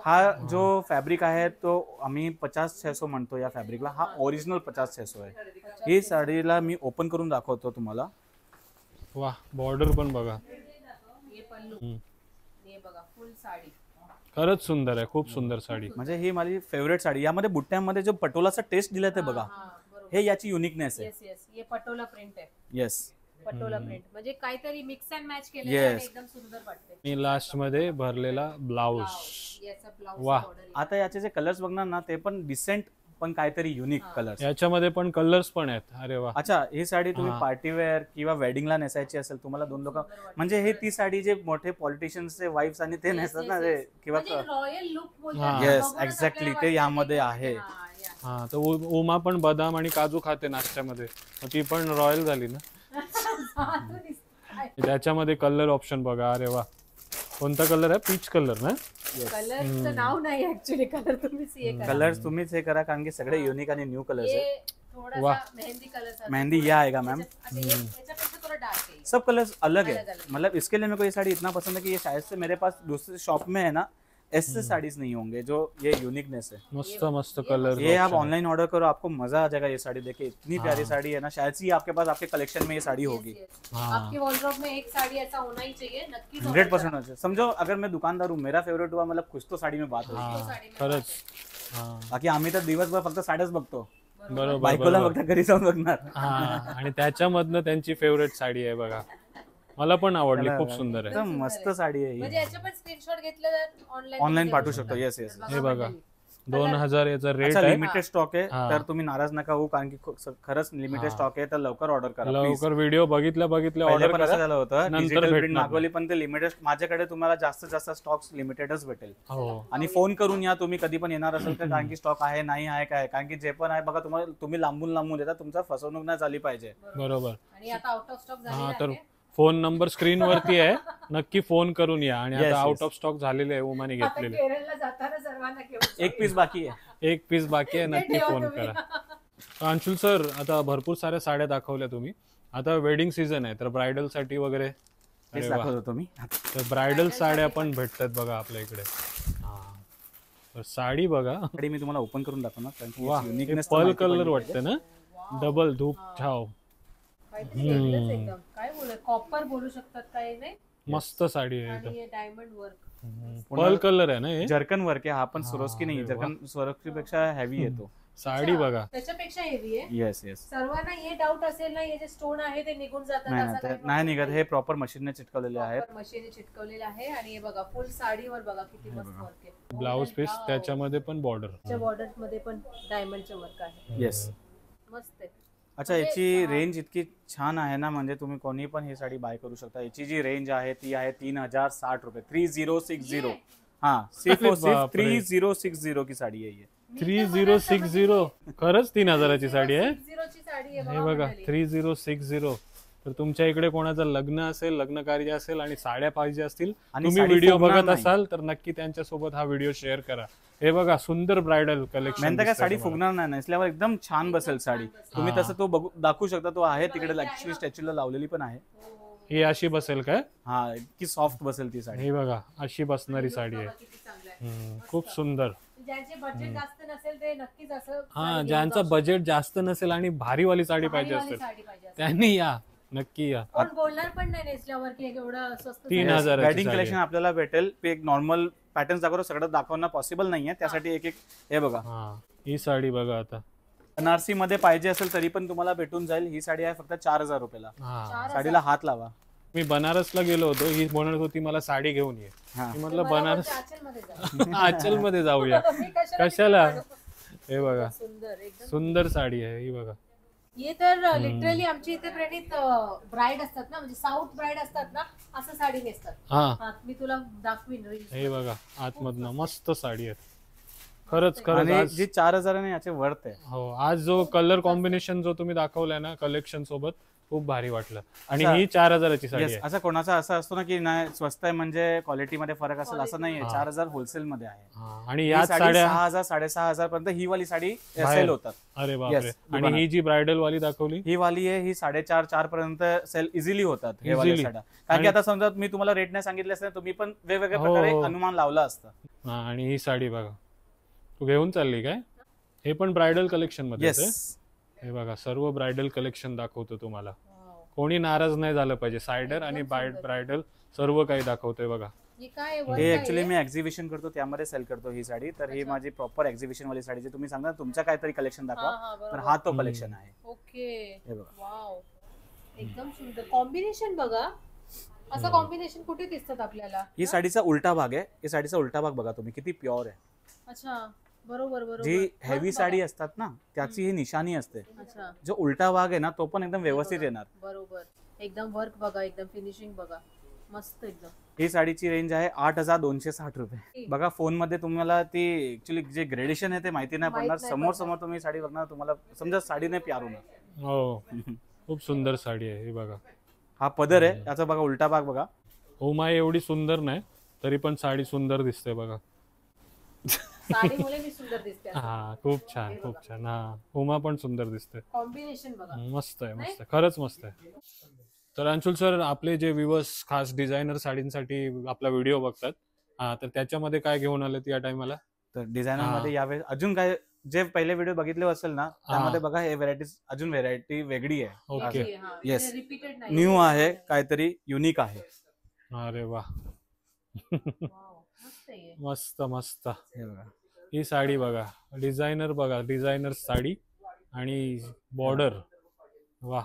हा जो फॅब्रिक आहे तो आम्ही 50-600 म्हणतो या फॅब्रिकला. हा ओरिजिनल 50-600 आहे. ही साडीला मी ओपन करून दाखवतो तुम्हाला. वा, बॉर्डर पण बघा, खरंच सुंदर आहे, खूप सुंदर साडी. म्हणजे ही माझी फेवरेट साडी. यामध्ये बुट्ट्यामध्ये जो पटोलाचा टेस्ट दिलाय ते बघा, हे याची युनिकनेस आहे. पटोला प्रिंट आहे. येस, पटोला प्रिंट म्हणजे काहीतरी मिक्स अँड मॅच केलेलं आहे, एकदम सुंदर वाटते. मी लास्ट मध्ये भरलेला ब्लाऊज. वा, आता याचे जे कलर्स बघणार ना ते पण डिसेंट, पण काहीतरी युनिक कलर्स. याच्यामध्ये पण कलर्स पण आहेत. अरे वा. अच्छा, ही साडी तुम्ही पार्टी वेअर किंवा वेडिंगला नेसायची असेल, तुम्हाला 2 लोक, म्हणजे हे ती साडी जे मोठे पॉलिटिशियन्सचे वाईफ्स आणि ते नेसतात ना ते, किंवा रॉयल लुक. येस, एक्झॅक्टली ते यामध्ये आहे. हा, तर उमा पण बदाम आणि काजू खाते नाश्त्यामध्ये, ती पण रॉयल झाली ना. त्याच्यामध्ये कलर ऑप्शन बघा. अरे वा, कोणता कलर आहे? पीच कलर ना. कलरचं नाव नाही ऍक्च्युअली, कलर कलर्स तुम्हीच हे करा, कारण की सगळे युनिक आणि न्यू कलर्स है. वाह, मेहंदी कलर, मेहंदी ये आएगा मैम. सब कलर्स अलग है. मतलब इसके लिए मेरे को ये साड़ी इतना पसंद है कि ये शायद से मेरे पास दूसरे शॉप में है ना ऐसे साड़ीज नहीं होंगे जो ये यूनिकनेस है. मस्त कलर. ये आप ऑनलाइन ऑर्डर करो, आपको मजा आ जाएगा. ये साड़ी देखिए, इतनी प्यारी साड़ी है ना, शायद से आपके पास आपके कलेक्शन में ये साड़ी होगी. आपके वॉर्डरोब में एक साड़ी ऐसा होना ही चाहिए, नक्की 100%. समझो अगर मैं दुकानदार हूँ, मेरा फेवरेट हुआ, मतलब कुछ तो साड़ी में बात होगी खरंच. बाकी आम्ही तर दिवसभर फक्त साड्याच बघतो. बरोबर, बायकोला फक्त घरी जाऊन बघणार. आणि त्याच्यामधनं त्यांची फेवरेट साडी आहे बघा. मला पण आवडली, खूप सुंदर आहे. मस्त साडी आहे. म्हणजे याचे पण स्क्रीनशॉट घेतले तर ऑनलाइन पाठवू शकतो. येस. हे बघा, 2000 याचा रेट आहे. लिमिटेड स्टॉक आहे, हा. तर तुम्ही नाराज नका होऊ, कारण की खरंच लिमिटेड हा. स्टॉक आहे, तर लवकर ऑर्डर करा. लवकर व्हिडिओ बघितल्या ऑर्डर पण असं करा. झालं होतं, नंतर डिजिटल प्रिंट भेटणार मागवली पण ते लिमिटेड. माझ्याकडे तुम्हाला जास्तीत जास्त स्टॉक लिमिटेडच भेटेल. हो आणि फोन करून या तुम्ही कधी पण येणार असेल तर, कारण की स्टॉक आहे नाही आहे काय, कारण की जे पण आहे बघा तुम्हाला, तुम्ही लांबून देता, तुमचा फसवणूक नाही झाली पाहिजे. बरोबर. आणि आता आउट ऑफ स्टॉक हा झालेला तर आहे. फोन नंबर स्क्रीन वरती आहे, नक्की फोन करून या. आणि Yes, आता आउट yes. ऑफ स्टॉक झालेले आहे, उमाने आता घेतलेले. केरळला जाताना सर्वांना घेऊन एक पीस बाकी आहे. एक पीस बाकी आहे, ते नक्की ठेवा फोन तुम्ही. करा. अंशुल सर, आता भरपूर साऱ्या साड्या दाखवल्या तुम्ही. आता वेडिंग सीझन आहे, तर ब्रायडल साठी वगैरे तेच अरे वा. दाखवत होतो मी. तर ब्रायडल साड्या पण भेटतात बघा आपल्या इकडे. हा. तर साडी बघा, साडी मी तुम्हाला ओपन करून दाखवणार, कारण की वा, याची uniqueness तर पर्ल माहिती कलर पडली वाटतं ना, डबल धूप छाव. काहीतरी वेगळंच एकदम. काय बोलू, कॉपर बोलू शकतात काय नाही. मस्त साडी आहे एकदम. आणि डायमंड वर्क. पर्ल कलर आहे ना हे. जर्कन वर्क आहे हा, पण स्वरोस्की नाही, अरे वा. जर्कन स्वरोस्की पेक्षा हेवी येतो. साडी बघा. त्याच्यापेक्षा हेवी आहे. Yes yes. सर्वांना हे डाऊट असेल ना, हे जे स्टोन आहे ते निघून जातात नाही असं नाही, काही ते नाही निघत, हे प्रॉपर मशीनने चिटकवलेले आहेत. मशीन चिटकवलेलं आहे. आणि हे बघा फुल साडीवर बघा किती मस्त वर्क आहे. ब्लाउज पीस त्याच्यामध्ये पण बॉर्डर. बॉर्डर मध्ये पण डायमंडचं वर्क आहे. येस. मस्त आहे. अच्छा, याची रेंज इतकी छान आहे ना, म्हणजे तुम्ही कोणी पण ही साडी बाय करू शकता. याची जी रेंज आहे ती आहे 3060 रुपये. 3060. हाँ, सिर्फ और सिर्फ बापरे. 3060 की साडी आहे ये. 3060. खरंच 3000ची साडी आहे. 60 ची साडी आहे हे बघा 3060. तर तुमच्या इकडे कोणाचं लग्न असेल, लग्न कार्य असेल आणि साड्या पाहिजे असतील, आणि तुम्ही साडी व्हिडिओ फुगणार बघत नाही. असाल तर नक्की त्यांच्यासोबत हा व्हिडिओ शेअर करा. हे बघा सुंदर ब्रायडल कलेक्शन. म्हणता काय साडी फुगणार नाही, नसल्यावर एकदम छान बसेल साडी. तुम्ही तसं तो दाखवू शकता, तो आहे तिकडे ऍक्च्युअली स्टॅच्यूला लावलेली पण आहे. ही अशी बसेल काय? हा, इतकी सॉफ्ट बसेल ती साडी. हे बघा अशी बसणारी साडी आहे. किती चांगलं आहे. खूप सुंदर. ज्यांचे बजेट जास्त नसेल ते नक्कीच असं हा, ज्यांचं बजेट जास्त नसेल आणि भारीवाली साडी पाहिजे भारीवाली असेल साडी पाहिजे असेल. त्यांनी या, नक्की या. कोण बोलणार पण नाही नेसल्यावर की एवढं स्वस्त 3000 वेडिंग साडी कलेक्शन आपल्याला भेटेल. ते एक नॉर्मल पॅटर्न दाखवतो, सगळं दाखवणं पॉसिबल नाहीये, त्यासाठी एक हे बघा. हा, ही साडी बघा आता. बनारसी मध्ये पाहिजे असेल तरी पण तुम्हाला भेटून जाईल. ही साडी आहे फक्त 4000 रुपयाला. हा, साडीला हात लावा. मी बनारसला गेलो होतो, ही म्हणत होती मला साडी घेऊन ये. हा. मी म्हटलं बनारस मध्ये जा. आचल मध्ये जाऊया. मी कशाला? तिकडे हे बघा सुंदर एकदम. सुंदर साडी आहे ही बघा. हे तर लिटरली आमच्या इथे प्रणित ब्राईड असतात ना, म्हणजे साऊथ ब्राईड असतात ना, असं साडी नेसतात. हा, हा, मी तुला दाखवीन रील. हे बघा आतमधनं मस्त साडी आहे. खरंच खरंच आणि आज जी 4000 याचे वर्थ आहे. हो, आज जो कलर कॉम्बिनेशन जो तुम्ही दाखवलाय ना कलेक्शन सोबत, खूप भारी वाटलं. आणि असा- ही 4000ची साडी Yes, आहे. असं कोणाचा असं असतो ना की नाही स्वस्त आहे म्हणजे क्वालिटीमध्ये फरक असेल, असं नाहीये. 4000 होलसेल मध्ये आहे. हा, आणि ही याच साडी साड्या 6000 6500 पर्यंत ही वाली साडी बाहेर. सेल होतात. अरे बापरे. Yes, आणि दुकानात. ही जी ब्रायडल वाली दाखवली ही वाली आहे, ही 4.5 पर्यंत सेल इझिली होतात हे वाले Easily. साड्या. कारण की आता समजा मी तुम्हाला रेट नाही सांगितले असते, तुम्ही पण वेगवेगळ्या हो, प्रकारे हो. अनुमान लावला असता. हा, आणि ही साडी बघा. तू घेऊन चालली काय? हे पण ब्रायडल कलेक्शन मध्ये येस. आहे. हे बघा सर्व ब्रायडल कलेक्शन दाखवतो तुम्हाला. कोणी नाराज नाही झालं पाहिजे. सायडर आणि ब्रायडल सर्व काही दाखवतोय बघा. हे काय हे ऍक्च्युली मी एक्झिबिशन करतो, त्यामध्ये सेल करतो ही साडी. तर ही माझी प्रॉपर एक्झिबिशन वाली साडी. जे तुम्ही सांगा तुमच्या काहीतरी कलेक्शन दाखवा, तर हा तो कलेक्शन आहे. ओके. हे बघा. वाव, एकदम सुंदर कॉम्बिनेशन बघा. असं कॉम्बिनेशन कुठे दिसतात आपल्याला? ही साडीचा उलटा भाग आहे. ही साडीचा उलटा भाग बघा तुम्ही, किती प्युअर आहे. अच्छा, बरोबर बरोबर. जी वर्क हेवी बघा. साडी असतात ना, त्याची ही निशाणी असते. अच्छा, जो उलटा भाग आहे ना, तो पण एकदम व्यवस्थित येणार. बरोबर. एकदम वर्क बघा, एकदम फिनिशिंग बघा, मस्त एकदम. ही साडीची रेंज आहे 8260 रुपये. बघा फोन मध्ये तुम्हाला ती ऍक्च्युली जे ग्रेडेशन आहे ते माहिती नाही माहित पडणार. नाही समोर पडणार. समोर तुम्ही साडी बघणार, तुम्हाला समजा साडीने प्यार होणार. हो, खूप सुंदर साडी आहे ही बघा. हा पदर आहे, त्याचा बघा उलटा भाग बघा. उमा एवढी सुंदर नाही तरी पण साडी सुंदर दिसते बघा. साडीमुळे मी सुंदर दिसते. हा, खूप छान खूप छान. हा, उमा पण सुंदर दिसते. कॉम्बिनेशन बघा. मस्त आहे मस्त आहे, खरंच मस्त आहे. तर अंशुल सर, आपले जे व्ह्युअर्स खास डिझायनर साडींसाठी आपला व्हिडिओ बघतात, हा, तर त्याच्यामध्ये काय घेऊन आले या टायमाला? तर डिझायनर मध्ये यावेळेस अजून काय जे पहिले व्हिडिओ बघितले असेल ना, त्यामध्ये बघा हे व्हरायटीज अजून व्हेरायटी वेगळी आहे. ओके. Yes. रिपीटेड नाही. न्यू आहे, काहीतरी युनिक आहे. अरे वा. वाव, मस्त आहे. मस्त मस्त. हे बघा, ही साडी बघा, डिझायनर बघा, डिझायनर साडी आणि बॉर्डर. वा,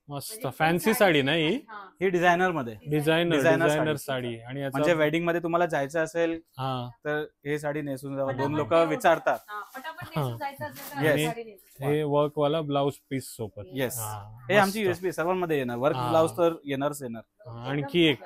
मस्त फॅन्सी साडी नाही ही? हा. ही डिझायनर मध्ये designer Designer designer sari. Sari आणि याचा म्हणजे वेडिंग मध्ये तुम्हाला जायचं असेल हा तर हे साडी नेसून जावं. दोन पटापट लोक घेऊन. विचारतात. हा, पटापट नेसून जायचं असेल तर Yes. अशी साडी नेसून. हे वर्क वाला ब्लाउज पीस सोबत येस हा, हे मस्त. आमची युएसपी सर्वांमध्ये येणार. वर्क हा. ब्लाउज तर येणारच येणार. हा, आणखी एक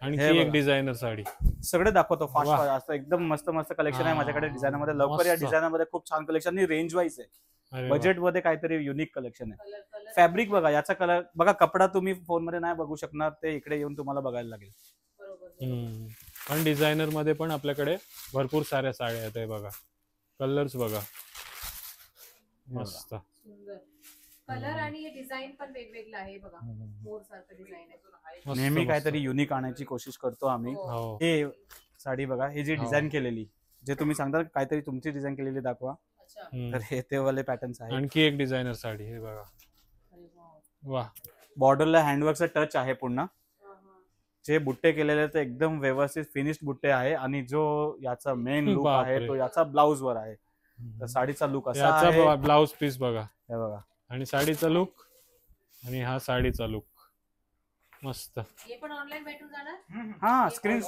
हे बघा. डिझायनर साडी सगळे दाखवतो फास्ट वा. फास्ट. असं एकदम मस्त मस्त कलेक्शन आहे हा. माझ्याकडे डिझायनर मध्ये. लवकर या मस्त. डिझायनर मध्ये खूप छान कलेक्शन आणि रेंज वाईज आहे. अरे वा. बजेट मध्ये काहीतरी युनिक कलेक्शन आहे. कलर फॅब्रिक बघा, याचा कलर बघा. कपडा तुम्ही फोन मध्ये नाही बघू शकणार, ते इकडे येऊन तुम्हाला बघायला लागेल. बरोबर. हम्म. पण डिझायनर मध्ये पण आपल्याकडे भरपूर साऱ्या साड्या आहेत हे बघा. कलर्स बघा मस्त. सुंदर कलर आणि डिझाईन पण वेगवेगळं आहे बघा. मोर सारखं डिझाईन आहे. मस्त, नेहमी मस्त. काहीतरी युनिक आणायची कोशिश करतो आम्ही. हो. हो हे साडी बघा, हे जी हो. डिझाईन केलेली, जे तुम्ही सांगता काहीतरी तुमची डिझाईन केलेली दाखवा, अच्छा. हम्म. तर हे ते वाले पॅटर्न्स आहेत. आणखी एक डिझायनर साडी हे बघा. अरे वा. वा बॉर्डरला हँडवर्कचा टच आहे पूर्ण. हा, हा. जे बुट्टे केलेले ते एकदम व्यवस्थित फिनिश्ड बुट्टे आहे. आणि जो याचा मेन लुक बापरे. आहे तो याचा ब्लाउज वर आहे. तर साडीचा लुक असा याचा आहे. ब्लाउज पीस बघा हे बघा. आणि साडीचा लुक आणि हा साडीचा लुक मस्त. हे पण ऑनलाईन भेटून जाणार. हा स्क्रीन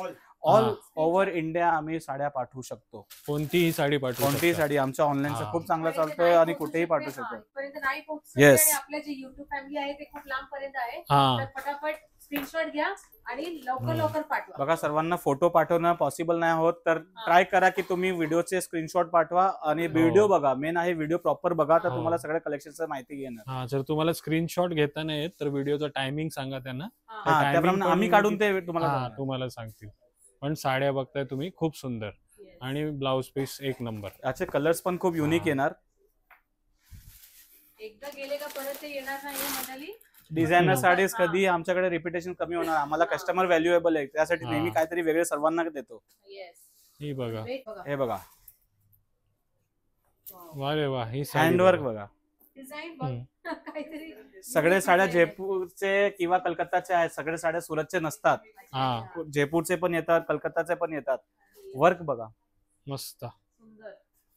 ऑल हा. ओव्हर इंडिया आम्ही साड्या पाठवू शकतो. कोणतीही साडी पाठवू कोणतीही शकता. साडी आमच्या ऑनलाईनचा हा. खूप चांगला इथपर्यंत चालतोय नाही आणि पोहोचू कुठेही शकते. पाठवू हा, शकतो. इथपर्यंत नाही पोहोचू Yes. शकते आणि आपले जे युट्यूब फॅमिली आहे ते खूप लांब पर्यंत आहे. हा तर पटापट स्क्रीनशॉट घ्या आणि लवकर लवकर पाठवा. बघा, सर्वांना फोटो पाठवणं पॉसिबल नाही होत, तर ट्राय करा की तुम्ही व्हिडिओचे स्क्रीनशॉट पाठवा आणि व्हिडिओ बघा. मेन आहे व्हिडिओ प्रॉपर बघा, तर हो. तुम्हाला सगळ्या कलेक्शनचं माहिती घेणार. हा जर तुम्हाला स्क्रीनशॉट घेता नाही येत तर व्हिडिओचा टायमिंग सांगा त्यांना. हा. हा, timing त्याप्रमाणे पण आम्ही काढून ते हा तुम्हाला तुम्हाला सांगतील. पण साड्या बघताय तुम्ही खूप सुंदर Yes. आणि ब्लाउज पीस एक नंबर. याचे कलर्स पण खूप युनिक हा. येणार. एकदा गेले का परत ते येणार नाही म्हणाली. डिझायनर हम्म. साडीज हा. कधी आमच्याकडे रिपिटेशन कमी होणार. आम्हाला कस्टमर व्हॅल्युएबल आहे, त्यासाठी हा. नेहमी काहीतरी वेगळे सर्वांना देतो. येस. ही बघा बघा. हे बघा, वा रे वा. ही साडी हँडवर्क बघा. बघा. डिझाईन बघ. काहीतरी सगळे साड्या design आहे. जयपूरचे किंवा कलकत्ताचे आहेत. सगळे साड्या सुरतचे नसतात. हा. जयपूरचे पण येतात, कलकत्ताचे पण येतात. वर्क बघा. मस्त सुंदर.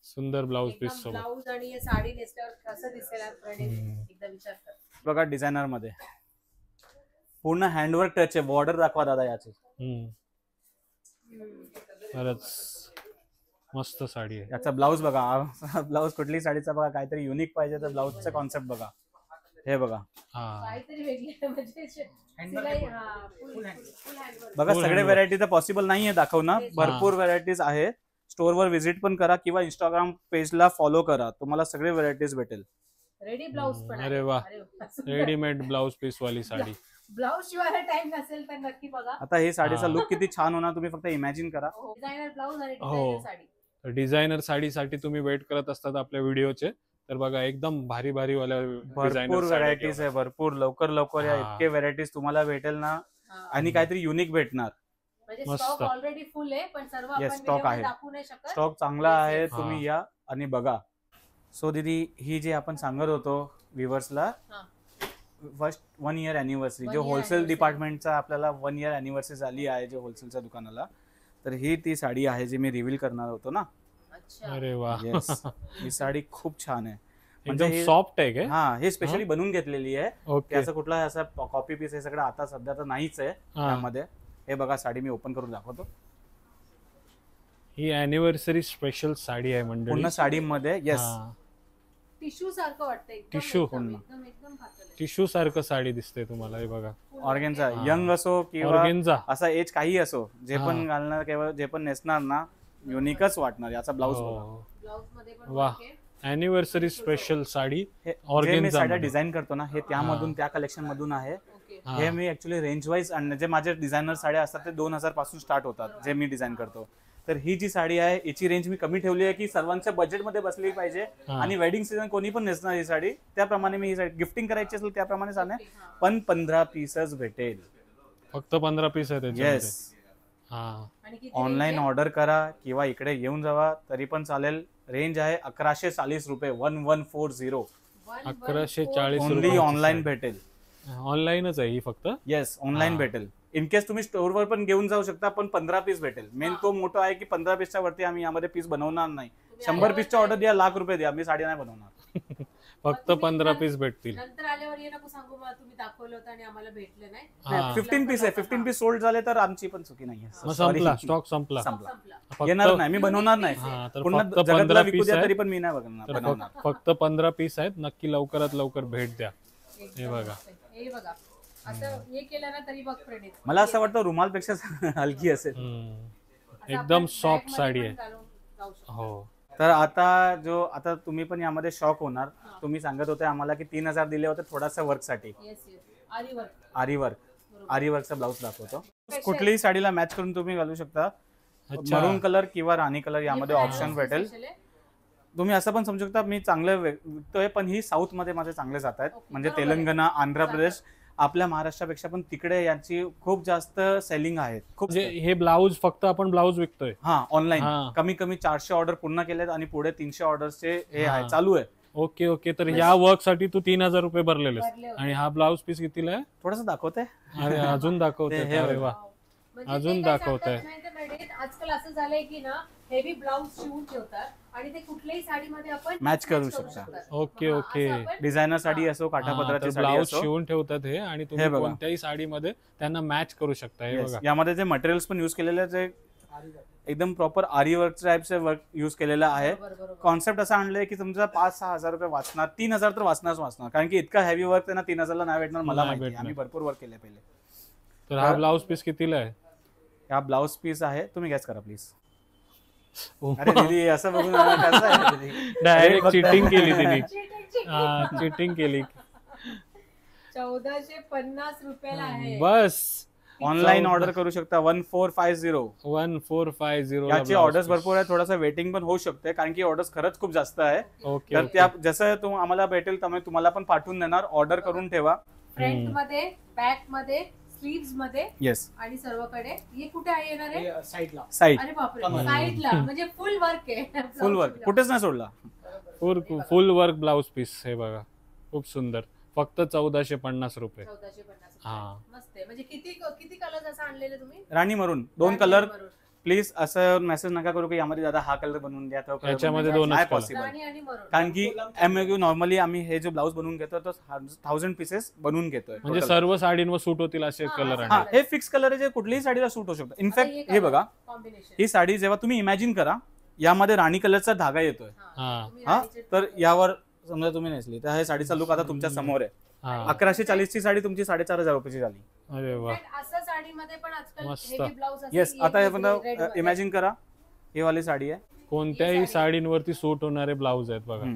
सुंदर ब्लाउज पीस सोबत. ब्लाऊज आणि हे साडी नेसल्यावर कसं दिसेल आज प्रणित? हम्म. एकदा विचार कर. बघा, डिझायनर मध्ये पूर्ण हँडवर्क टच आहे. बॉर्डर दाखवा दादा याची. हम्म. खरंच मस्त साडी आहे. याचा ब्लाऊज बघा. ब्लाऊज कुठली साडीचा बघा, काहीतरी युनिक पाहिजे तर ब्लाऊजचा कॉन्सेप्ट बघा. हे बघा. हा काहीतरी वेगळी आहे म्हणजे Handwork सिलाई. आहे. हा, full Full handwork. full handwork. बघा, Full सगळे handwork. व्हरायटी तर पॉसिबल नाहीये दाखवणं. तेच. भरपूर व्हरायटीज आहे. स्टोअरवर व्हिजिट पण करा किंवा इंस्टाग्राम पेजला फॉलो करा. तुम्हाला सगळे व्हरायटीज भेटेल. रेडी ब्लाऊज पण अरे वा. सुंदर. रेडीमेड ब्लाउज पीस वाली साडी. ब्लाऊज शिवायला टाइम नसेल तर नक्की बघा. आता हे साडीचा हा. लुक किती छान होणार तुम्ही फक्त इमॅजिन करा. डिझायनर ब्लाऊज आणि हो. डिझायनर साडी. डिझायनर साडीसाठी तुम्ही वेट करत असतात आपल्या व्हिडिओचे, तर बघा एकदम भारी भारी वाल्या भरपूर व्हरायटीज आहे. भरपूर लवकर लवकर या. हा. इतके व्हरायटीज तुम्हाला भेटेल ना. हा. आणि काहीतरी युनिक भेटणार. म्हणजे मस्त. स्टॉक ऑलरेडी फुल आहे पण सर्व Yes, आपण stock व्हिडिओमध्ये आहे. दाखवू नाही शकत. स्टॉक चांगला Yes, आहे. yes. तुम्ही हा. या आणि बघा. सो दीदी, ही जी आपण सांगत होतो व्ह्युअर्सला, हा. फर्स्ट 1 इयर अॅनिव्हर्सरी, 1 जो year होलसेल anniversary. डिपार्टमेंटचा आपल्याला 1 इयर अॅनिव्हर्सरी झाली आहे, जे होलसेलच्या दुकानाला. तर ही ती साडी आहे जी मी रिव्हील करणार होतो ना. अच्छा. अरे वा. येस. ही साडी खूप छान आहे. म्हणजे एकदम हे- सॉफ्ट आहे काय? हा, हे स्पेशली बनवून घेतलेली आहे. ओके. त्याचा कुठला असा कॉपी पीस हे सगळं आता सध्या तर नाहीच आहे हा. त्यामध्ये. हे बघा, साडी मी ओपन करून दाखवतो. ही अॅनिव्हर्सरी स्पेशल साडी आहे मंडळी. पूर्ण साडीमध्ये. येस. टिश्यू सारखं वाटतं एकदम. Tissue एकदम पूर्ण. एकदम एकदम पातळ आहे. टिश्यू सारखं साडी दिसते तुम्हाला. हे बघा Full ऑर्गेन्झा, हा. यंग असो किंवा ऑर्गेन्झा. असा एज काही असो, जे हा. पण घालणार किंवा जे पण नेसणार ना, युनिकच वाटणार. याचा ब्लाऊज हो. बघा. ब्लाऊज मध्ये पण वा. work आहे. Anniversary special sari. हे Organza जे मी साड्या मध्ये. डिझाईन करतो ना, हे त्यामधून त्या कलेक्शन मधून आहे. ओके. हा. हे मी ऍक्च्युली रेंज वाईज आणणं, जे माझे डिझायनर साड्या असतात ते 2000 पासून स्टार्ट होतात, जे मी डिझाईन करतो. तर ही जी साडी आहे याची रेंज मी कमी ठेवली आहे की सर्वांच्या बजेटमध्ये बसली पाहिजे. हा. आणि वेडिंग सीझन कोणी पण नेसणार ही साडी, त्याप्रमाणे मी ही साडी गिफ्टिंग करायची असेल त्याप्रमाणे सांगेन. हा. पण 15 पीसच भेटेल. फक्त 15 पीस आहे त्याच्यामध्ये. येस. हा. आणि किती ऑनलाईन range आहे? ऑर्डर करा किंवा इकडे येऊन जावा तरी पण चालेल. रेंज आहे 1140 रुपये. 1140 1140 ओनली रुपयाची ऑनलाईन साडी. भेटेल. ऑनलाईनच आहे ही फक्त. येस, ऑनलाईन हा. भेटेल. इन केस तुम्ही स्टोअरवर पण घेऊन जाऊ शकता, पण 15 पीस भेटेल. मेन तो मोठा आहे की 15 पीसच्या वरती आम्ही यामध्ये पीस बनवणार नाही. तुम्ही 100 आल्यावर पीसचा ऑर्डर द्या, लाख रुपये द्या, मी साडी नाही बनवणार. फक्त 15 पीस भेटतील. नंतर आल्यावर ये नको सांगू मला तुम्ही दाखवलं होतं आणि आम्हाला भेटलं नाही. हा. 15 पीस आहे, 15 पीस सोल्ड झाले तर आमची पण चुकी नाहीये. मग संपला, स्टॉक संपला. येणार नाही, मी बनवणार नाही. हा, तर पुन्हा फक्त जगातला 15 विकू पीस द्या आहेत. तरी पण मी नाही तर बनवणार. फक्त 15 पीस आहेत. नक्की लवकरात लवकर भेट द्या. हे बघा, हे बघा असं हे केलं ना तरी बघ प्रणित. मला असं वाटतं रुमालपेक्षा हलकी असेल. एकदम सॉफ्ट साडी आहे. हो. तर आता तुम्ही पण यामध्ये शॉक होणार. तुम्ही सांगत होते आम्हाला की 3000 दिले होते थोडासा वर्क साठी. आरी वर्कचा ब्लाऊज दाखवतो. कुठलीही साडीला मॅच करून तुम्ही घालू शकता. मरून कलर किंवा राणी कलर यामध्ये ऑप्शन भेटेल. तुम्ही असं पण समजू शकता मी चांगलं विकतोय पण ही साऊथ मध्ये माझे चांगले जात आहेत. म्हणजे तेलंगणा, आंध्र प्रदेश, आपल्या महाराष्ट्रापेक्षा पण तिकडे यांची खूप जास्त सेलिंग आहेत. खूप हे ब्लाऊज फक्त आपण ब्लाऊज विकतोय. हा, ऑनलाईन कमी 400 ऑर्डर पूर्ण केलेत आणि पुढे 300 ऑर्डरचे हे आहे, चालू आहे. ओके. तर या वर्क साठी तू 3000 रुपये भरलेले आणि हा ब्लाऊज पीस कितीला आहे? थोडस दाखवते. अरे अजून दाखवते. अरे वा, अजून दाखवतंय. आजकाल असं झालंय की ना हेवी ब्लाऊज शिवून ठेवतात आणि ते कुठल्याही साडीमध्ये आपण मॅच करू शकता. ओके. डिझायनर साडी असो, काठापदराची साडी ब्लाऊज असो, शिवून ठेवतात हे आणि तुम्ही कोणत्याही साडीमध्ये त्यांना मॅच करू शकता. हे बघा, यामध्ये जे मटेरियल्स पण युज केलेले जे एकदम प्रॉपर आरी वर्क टाइपचे वर्क युज केलेलं आहे. कॉन्सेप्ट असा आणलाय की तुमचा 5-6 हजार रुपये वाचणार, 3000 तर वाचणार. कारण की इतका हेवी वर्क त्यांना 3000 ला नाही भेटणार. मला माहिती, आम्ही भरपूर वर्क केले पहिले. तर हा ब्लाऊज पीस कितीला आहे? हा ब्लाऊज पीस आहे, तुम्ही गॅस करा प्लीज. अरे दीदी असं बघून कसं आहे दीदी? डायरेक्ट चिटिंग केली तिने. चिटिंग केली. 1450 रुपयाला आहे. बस ऑनलाईन ऑर्डर करू शकता. 1450 याची ऑर्डर्स भरपूर आहे. थोडासा वेटिंग पण होऊ शकते कारण की ऑर्डर्स खरंच खूप जास्त आहे. तर त्या जसं आम्हाला भेटेल त्यामुळे तुम्हाला पण पाठवून देणार. ऑर्डर करून ठेवा. फ्रंट मध्ये, बॅक मध्ये, स्लीव्स मध्ये, येस, आणि सर्वकडे. हे कुठे आहे येणार आहे? साईडला. अरे बापरे, साईडला. म्हणजे फुल वर्क आहे. फुल वर्क कुठेच नाही सोडला. Full work blouse piece. हे बघा, खूप सुंदर. फक्त 1450 रुपये. 1450. मस्त आहे. म्हणजे किती कलर असं आणलेले तुम्ही? राणी मरून 2 कलर. प्लीज असं मेसेज नका करू की यामध्ये दादा हा कलर बनवून द्या. याच्यामध्ये 2च पॉसिबल. कारण की नॉर्मली आम्ही हे जो ब्लाऊज बनवून घेतो तो 1000 पीसेस बनवून घेतोय. म्हणजे सर्व साडींवर सूट होतील असे कलर आहे. हे फिक्स कलर आहे जे कुठलीही साडीला सूट होऊ शकतो. इनफॅक्ट हे बघा, ही साडी जेव्हा तुम्ही इमॅजिन करा यामध्ये राणी कलरचा धागा येतोय. हा, तर यावर समजा तुम्ही नेसली तर हे साडीचा लुक आता तुमच्या समोर आहे. 1140 ची साडी तुमची 4500 रुपयाची झाली. अरे वा, असं साडीमध्ये पण आजकाल मस्त. हेवी ब्लाऊज असते. येस, आता हे इमॅजिन करा ही वाली साडी आहे. कोणत्याही साडींवरती सूट होणारे ब्लाऊज आहेत बघा.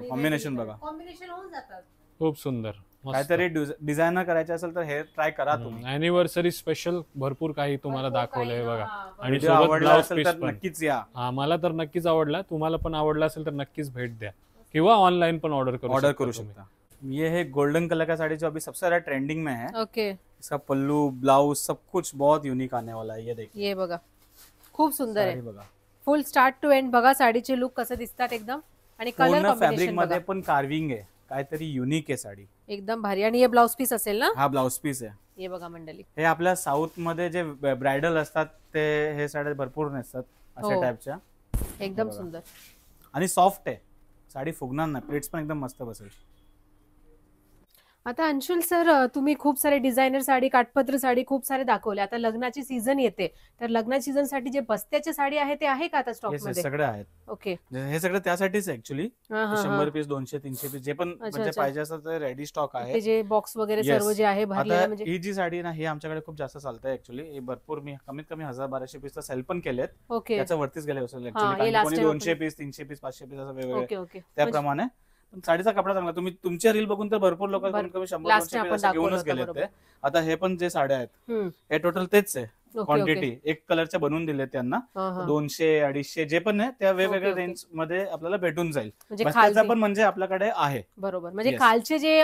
कॉम्बिनेशन बघा, कॉम्बिनेशन होऊन जातात. खूप सुंदर. काहीतरी डिझायनर करायचं असेल तर हे ट्राय करा तुम्ही. अॅनिव्हर्सरी स्पेशल भरपूर काही तुम्हाला दाखवलंय बघा. आणि आवडला असेल तर नक्कीच या. हा, मला तर नक्कीच आवडला. तुम्हाला पण आवडला असेल तर नक्कीच भेट द्या किंवा ऑनलाइन पण ऑर्डर करू शकता. ये है गोल्डन कलर का साड़ी जो अभी सबसे ज्यादा ट्रेंडिंग में है. ओके. इसका पल्लू, ब्लाउज सब कुछ बहुत यूनिक आने वाला है. ये देखिए, ये बघा, खूप सुंदर आहे. बघा, फुल स्टार्ट टू एंड बघा साडीचे लुक कसं दिसतात एकदम. आणि कलर फॅब्रिक कॉम्बिनेशन मध्ये पण कार्विंग आहे. काहीतरी युनिक आहे साडी, एकदम भारी. आणि हे ब्लाउज पीस असेल ना? हा ब्लाउज पीस आहे. हे बघा मंडळी, हे आपल्या साऊथ मध्ये जे ब्रायडल असतात ते हे साड्या भरपूर नेसतात अशा टाइपच्या. एकदम सुंदर आणि सॉफ्ट आहे साडी, फुगणार नाही. प्लेट्स पण एकदम मस्त बसेल. आता अंशुल सर, तुम्ही खूप सारे डिझायनर साडी, काठपत्र साडी खूप सारे दाखवले. आता लग्नाची सीझन येते, तर लग्नाची सीझन साठी जे बस्त्याची साडी आहे ते आहे का आता स्टॉक मध्ये? सगळे आहेत. ओके, हे सगळं त्यासाठीच ऍक्च्युली. 100 पीस, 200, 300 पीस जे पण म्हणजे पाहिजे असं ते रेडी स्टॉक आहे. जे बॉक्स वगैरे सर्व जे आहे भरलेलं. म्हणजे ही जी साडी ना, ही आमच्याकडे खूप जास्त चालते ऍक्च्युली. हे भरपूर मी कमीत कमी 1000-1200 पीस सेल पण केलेत. ओके, त्याच्या वरतीच गेले असेल ऍक्च्युली. 200 पीस, 300 पीस, 500 पीस असं वेगवेगळे त्याप्रमाणे. साडीचा कपडा चांगला. तुम्ही तुमच्या रील बघून तर भरपूर लोक 100-200 पीस घेऊनच गेलेत ते. आता हे पण जे साड्या आहेत हे टोटल तेच आहे. क्वांटिटी एक कलरच्या बनवून दिले त्यांना. 200-250 जे पण आहे त्या वेगवेगळ्या रेंज मध्ये आपल्याला भेटून जाईल. बस्त्याचा पण म्हणजे आपल्याकडे आहे. बरोबर. म्हणजे खालचे जे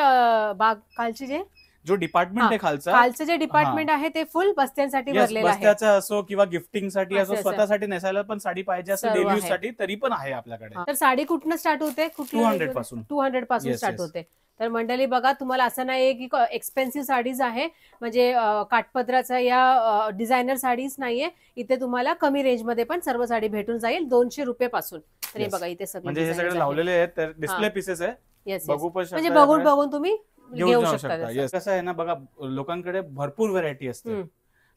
खालचे जे जो डिपार्टमेंट आहे खालचं जे डिपार्टमेंट आहे ते फुल बस्त्यांसाठी भरलेलं आहे. बस्त्याचं असो किंवा गिफ्टिंग साठी असो, स्वतःसाठी नेसायला पण साडी पाहिजे असेल डेली यूज साठी तरी पण आहे आपल्याकडे. तर साडी कुठनं स्टार्ट होते? 200 पासून. 200 पासून स्टार्ट होते. तर मंडळी बघा, तुम्हाला असं नाही की एक्सपेन्सिव्ह साडीज आहे म्हणजे काठपदराचा या डिझायनर साडीज नाहीये. इथे तुम्हाला कमी रेंज मध्ये पण सर्व साडी भेटून जाईल 200 रुपये पासून. तर हे बघा इथे सगळे म्हणजे हे सगळे लावलेले आहेत, तर डिस्प्ले पीसेस आहे, येस बघू पण म्हणजे शकता, बघून बघून तुम्ही घेऊन घेऊ जाऊ शकता शकता. तसं. Yes. कसं आहे ना बघा, लोकांकडे भरपूर व्हरायटी असते,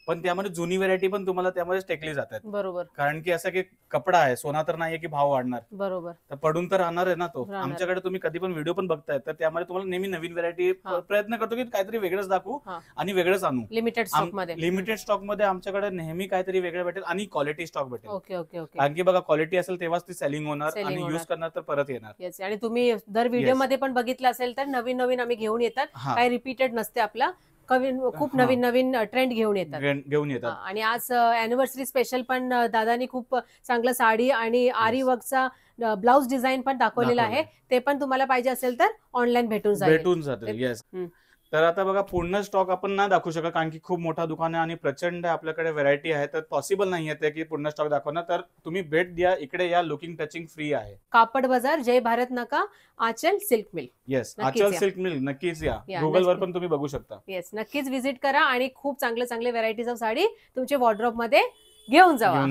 पण त्यामध्ये जुनी व्हरायटी पण तुम्हाला त्यामध्ये टेकली जातात. बरोबर, कारण की असं की कपडा आहे, सोना तर नाहीये की भाव वाढणार, बरोबर. तर पडून तर राहणार आहे ना तो. राहणार. आमच्याकडे तुम्ही कधी पण व्हिडिओ पण बघताय, तर त्यामध्ये तुम्हाला नेहमी नवीन व्हरायटी प्रयत्न करतो की काहीतरी वेगळंच दाखवू हा. आणि वेगळंच आणू. लिमिटेड स्टॉक मध्ये. लिमिटेड स्टॉक मध्ये आमच्याकडे नेहमी काहीतरी वेगळं भेटेल आणि क्वालिटी स्टॉक भेटेल. Okay okay okay. कारण की बघा, क्वालिटी असेल तेव्हाच ती सेलिंग होणार Selling आणि होणार. युज करणार तर परत येणार. येस, आणि तुम्ही दर व्हिडिओ मध्ये पण बघितलं असेल तर नवीन नवीन आम्ही घेऊन येतात, हा. काही रिपीटेड नसते आपला, खूप हा. नवीन नवीन ट्रेंड घेऊन येतात. घेऊन हा, येतात. आणि आज अॅनिव्हर्सरी स्पेशल पण दादानी खूप चांगलं साडी आणि आरी वर्कचा ब्लाउज डिझाईन पण दाखवलेला आहे, ते पण तुम्हाला पाहिजे असेल तर ऑनलाईन भेटून जाते. येस. तर आता बघा, पूर्ण स्टॉक आपण नाही दाखवू शकत कारण की खूप मोठा दुकान आहे आणि प्रचंड आपल्याकडे व्हरायटी आहे, तर पॉसिबल नाही आहे की पूर्ण स्टॉक दाखवणं. तर तुम्ही भेट द्या, इकडे या, लुकिंग टचिंग फ्री आहे. कापड बाजार, जय भारत नाका, आचल सिल्क मिल. येस, नक्कीच आचल या. सिल्क मिल, नक्कीच या. या, गुगल वर नक्की. पण तुम्ही बघू शकता. येस, नक्कीच व्हिजिट करा आणि खूप चांगले चांगले व्हरायटीज ऑफ साडी तुमच्या वॉर्डरोब मध्ये घेऊन जावा.